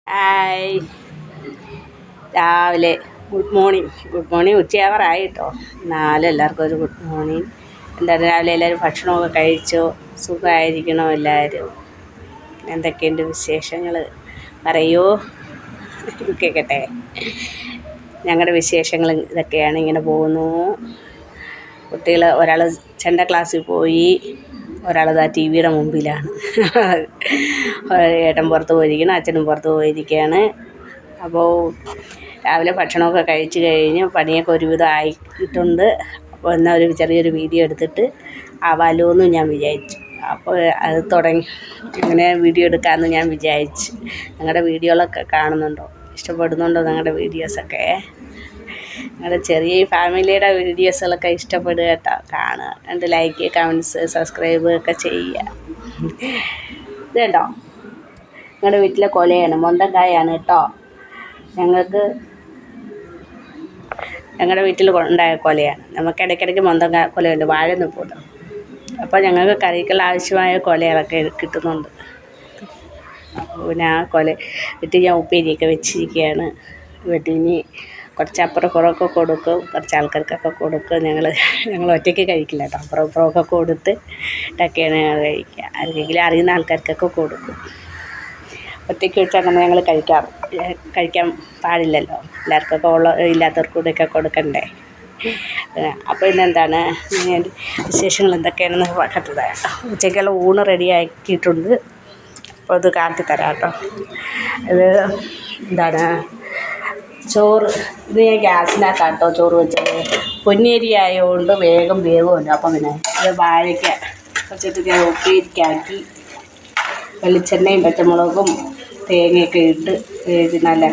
Hi, രാവിലെ good morning ഉച്ചയാവറായി കേട്ടോ. എന്നാലും എല്ലാവർക്കും ഒരു ഗുഡ് മോർണിംഗ്. എന്താണ് രാവിലെ എല്ലാവരും ഭക്ഷണമൊക്കെ കഴിച്ചോ? സുഖമായിരിക്കണോ എല്ലാവരും? എന്തൊക്കെയുണ്ട് വിശേഷങ്ങൾ പറയൂ, കേൾക്കട്ടെ. ഞങ്ങളുടെ വിശേഷങ്ങൾ ഇതൊക്കെയാണ്, ഇങ്ങനെ പോകുന്നു. കുട്ടികൾ ഒരാൾ ചെണ്ട ക്ലാസ്സിൽ പോയി, ഒരാളത് ആ ടി വിയുടെ മുമ്പിലാണ്. ഏട്ടൻ പുറത്ത് പോയിരിക്കണം, അച്ഛനും പുറത്ത് പോയിരിക്കുകയാണ്. അപ്പോൾ രാവിലെ ഭക്ഷണമൊക്കെ കഴിച്ച് കഴിഞ്ഞ് പണിയൊക്കെ ഒരുവിധം ആയിട്ടുണ്ട്. അപ്പോൾ എന്നാൽ ഒരു ചെറിയൊരു വീഡിയോ എടുത്തിട്ട് ആവാലോ എന്ന് ഞാൻ വിചാരിച്ചു. അപ്പോൾ അത് തുടങ്ങി അങ്ങനെ വീഡിയോ എടുക്കാമെന്ന് ഞാൻ വിചാരിച്ചു. നിങ്ങളുടെ വീഡിയോകളൊക്കെ കാണുന്നുണ്ടോ? ഇഷ്ടപ്പെടുന്നുണ്ടോ നിങ്ങളുടെ വീഡിയോസൊക്കെ? നിങ്ങളുടെ ചെറിയ ഫാമിലിയുടെ വീഡിയോസുകളൊക്കെ ഇഷ്ടപ്പെടുക കേട്ടോ. കാണുക, രണ്ട് ലൈക്ക്, കമൻറ്റ്സ്, സബ്സ്ക്രൈബ് ഒക്കെ ചെയ്യുക. ഇത് കേട്ടോ, ഞങ്ങളുടെ വീട്ടിലെ കൊലയാണ്, മൊന്തക്കായാണ് കേട്ടോ. ഞങ്ങളുടെ വീട്ടിൽ ഉണ്ടായ കൊലയാണ്. നമുക്ക് ഇടയ്ക്കിടയ്ക്ക് മൊന്തക്ക കൊലയുണ്ട്, വാഴ നിൽപ്പുണ്ട്. അപ്പോൾ ഞങ്ങൾക്ക് കറിക്കുള്ള ആവശ്യമായ കൊലകളൊക്കെ കിട്ടുന്നുണ്ട്. അപ്പോൾ പിന്നെ ആ കൊല വെട്ടി ഞാൻ ഉപ്പേരിയൊക്കെ വെച്ചിരിക്കുകയാണ്. വെട്ടിനി കുറച്ച് അപ്പുറമൊക്കെ കൊടുക്കും, കുറച്ച് ആൾക്കാർക്കൊക്കെ കൊടുക്കും. ഞങ്ങൾ ഒറ്റയ്ക്ക് കഴിക്കില്ല കേട്ടോ. അപ്പുറമൊക്കെ കൊടുത്തിട്ടൊക്കെയാണ് ഞങ്ങൾ കഴിക്കുക. ആരെങ്കിലും അറിയുന്ന ആൾക്കാർക്കൊക്കെ കൊടുക്കും. ഒറ്റയ്ക്ക് വെച്ച് അങ്ങനെ ഞങ്ങൾ കഴിക്കാൻ പാടില്ലല്ലോ. എല്ലാവർക്കൊക്കെ ഇല്ലാത്തവർക്കൂടെയൊക്കെ കൊടുക്കണ്ടേ. അപ്പോൾ ഇന്നെന്താണ് വിശേഷങ്ങൾ എന്തൊക്കെയാണെന്ന് കണ്ടത്. ഉച്ചയ്ക്കുള്ള ഊണ് റെഡിയാക്കിയിട്ടുണ്ട്. അപ്പോൾ അത് കാട്ടിത്തരാം കേട്ടോ. ഇത് എന്താണ് ചോറ്, ഇത് ഞാൻ ഗ്യാസിനകത്താണ് കേട്ടോ ചോറ് വെച്ചത്. പൊന്നിയരി ആയതുകൊണ്ട് വേഗം വേവുമല്ലോ. അപ്പം പിന്നെ ഇത് വാഴയ്ക്ക വെച്ചിട്ട് ഞാൻ ഉപ്പേരിക്കാക്കി വെളിച്ചെണ്ണയും പച്ചമുളകും തേങ്ങയൊക്കെ ഇട്ട് നല്ല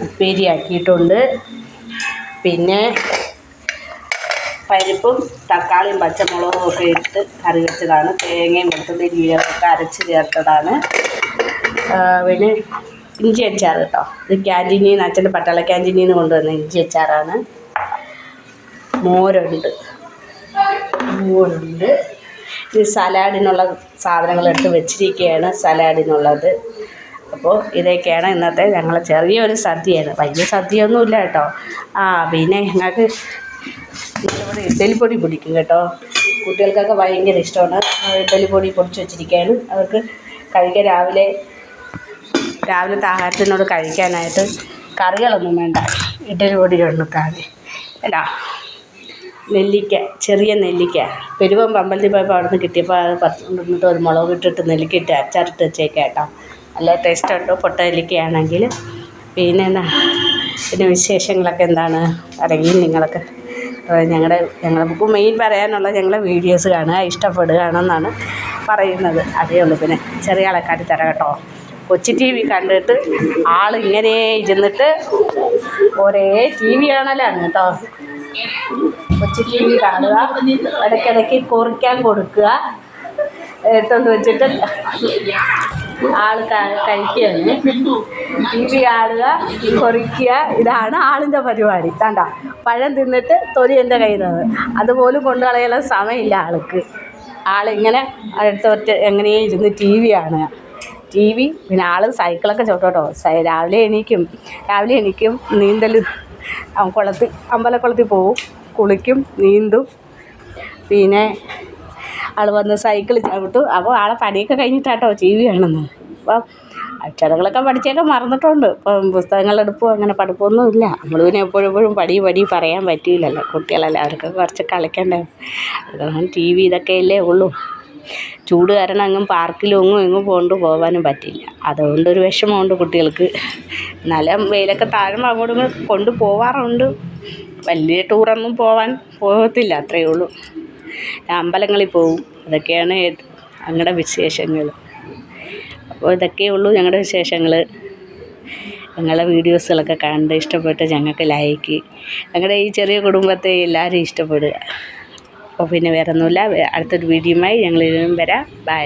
ഉപ്പേരിയാക്കിയിട്ടുണ്ട്. പിന്നെ പരിപ്പും തക്കാളിയും പച്ചമുളകും ഒക്കെ ഇട്ട് കറി വെച്ചതാണ്. തേങ്ങയും വെളുത്തുള്ളി ജീരകമൊക്കെ അരച്ച് ചേർത്തതാണ്. പിന്നെ ഇഞ്ചി അച്ചാർ കേട്ടോ. ഇത് ക്യാൻറ്റീനിൽ നിന്ന്, അച്ഛൻ്റെ പട്ടാള ക്യാൻറ്റീനിൽ നിന്ന് കൊണ്ടുവന്ന ഇഞ്ചി അച്ചാറാണ്. മോരുണ്ട്. ഇത് സലാഡിനുള്ള സാധനങ്ങൾ എടുത്ത് വെച്ചിരിക്കുകയാണ്, സലാഡിനുള്ളത്. അപ്പോൾ ഇതൊക്കെയാണ് ഇന്നത്തെ ഞങ്ങൾ ചെറിയൊരു സദ്യയാണ്. വലിയ സദ്യയൊന്നുമില്ല കേട്ടോ. പിന്നെ ഞങ്ങൾക്ക് ഇവിടെ ഇഡ്ഡലിപ്പൊടി പിടിക്കും കേട്ടോ. കുട്ടികൾക്കൊക്കെ ഭയങ്കര ഇഷ്ടമാണ്. ഇഡ്ഡലിപ്പൊടി പൊടിച്ച് വെച്ചിരിക്കുകയാണ്. അവർക്ക് കഴിക്കാൻ രാവിലത്തെ ആഹാരത്തിനോട് കഴിക്കാനായിട്ട് കറികളൊന്നും വേണ്ട. ഇഡ്ഡലിപ്പൊടി കൊണ്ടിട്ടാണ് അല്ല. നെല്ലിക്ക, ചെറിയ നെല്ലിക്ക പെരുവം അമ്പലത്തിൽ പോയപ്പോൾ അവിടെ നിന്ന് കിട്ടിയപ്പോൾ അത് പറിച്ചുകൊണ്ടിരുന്നിട്ട് ഒരു മുളക് ഇട്ടിട്ട് നെല്ലിക്ക ഇട്ട് അച്ചാറിട്ട് വെച്ചേക്കാം കേട്ടോ. നല്ല ടേസ്റ്റ് ഉണ്ട് പൊട്ട നെല്ലിക്കയാണെങ്കിൽ. പിന്നെ വിശേഷങ്ങളൊക്കെ എന്താണ് അറിയും നിങ്ങളൊക്കെ. ഞങ്ങൾക്ക് മെയിൻ പറയാനുള്ള ഞങ്ങളെ വീഡിയോസ് കാണുക, ഇഷ്ടപ്പെടുകയാണെന്നാണ് പറയുന്നത്. അതേ ഉള്ളൂ. പിന്നെ ചെറിയ ആളെ കാട്ടിത്തരാം കേട്ടോ. കൊച്ചി ടി വി കണ്ടിട്ട് ആളിങ്ങനെ ഇരുന്നിട്ട് ഒരേ ടി വി കാണലാണ് കേട്ടോ. കൊച്ചി ടി വി കാണുക, ഇടയ്ക്കിടയ്ക്ക് കുറിക്കാൻ കൊടുക്കുക, എടുത്തോണ്ട് വെച്ചിട്ട് ആൾ കഴിക്കുകയാണ്. ടി വി കാണുക, കുറിക്കുക, ഇതാണ് ആളിൻ്റെ പരിപാടി. കണ്ട പഴം തിന്നിട്ട് തൊലി എൻ്റെ കയ്യിൽ നിന്ന് അതുപോലും കൊണ്ടു കളയാനുള്ള സമയമില്ല ആൾക്ക്. ആളിങ്ങനെ അടുത്തോട്ട് എങ്ങനെയേ ഇരുന്ന് ടി വി കാണുക. പിന്നെ ആൾ സൈക്കിളൊക്കെ ചവിട്ടോ. രാവിലെ എണീക്കും, നീന്തൽ അമ്പലക്കുളത്തിൽ പോവും, കുളിക്കും, നീന്തും. പിന്നെ ആൾ വന്ന് സൈക്കിൾ ചവിട്ടും. അപ്പോൾ ആളെ പണിയൊക്കെ കഴിഞ്ഞിട്ടാട്ടോ ടി വി കാണുന്നത്. അപ്പം അക്ഷരങ്ങളൊക്കെ പഠിച്ചൊക്കെ മറന്നിട്ടുണ്ട്. ഇപ്പം പുസ്തകങ്ങളെടുപ്പോ അങ്ങനെ പഠിപ്പൊന്നും ഇല്ല. നമ്മൾ പിന്നെ എപ്പോഴും പടി പറയാൻ പറ്റില്ലല്ലോ. കുട്ടികളല്ലേ, അവർക്ക് കുറച്ച് കളിക്കണ്ടേ. അതുകൊണ്ട് ടി വി ഇതൊക്കെയല്ലേ ഉള്ളൂ. ചൂട് കാരണം എങ്ങും പാർക്കിലും എങ്ങും പോകാനും പറ്റില്ല. അതുകൊണ്ടൊരു വിഷമമുണ്ട് കുട്ടികൾക്ക്. എന്നാലും വെയിലൊക്കെ താഴുമ്പോൾ അങ്ങോട്ടും കൊണ്ട് പോവാറുണ്ട്. വലിയ ടൂറൊന്നും പോകത്തില്ല, അത്രയേ ഉള്ളൂ. അമ്പലങ്ങളിൽ പോവും. അതൊക്കെയാണ് ഞങ്ങളുടെ വിശേഷങ്ങൾ. അപ്പോൾ ഇതൊക്കെയേ ഉള്ളൂ ഞങ്ങളുടെ വിശേഷങ്ങൾ. ഞങ്ങളുടെ വീഡിയോസുകളൊക്കെ കണ്ട് ഇഷ്ടപ്പെട്ട് ഞങ്ങൾക്ക് ലൈക്ക്. ഞങ്ങളുടെ ഈ ചെറിയ കുടുംബത്തെ എല്ലാവരും ഇഷ്ടപ്പെടുക. അപ്പോൾ പിന്നെ വേറെ ഒന്നുമില്ല. അടുത്തൊരു വീഡിയോയുമായി ഞങ്ങൾ ഇതിനും വരാം. ബൈ.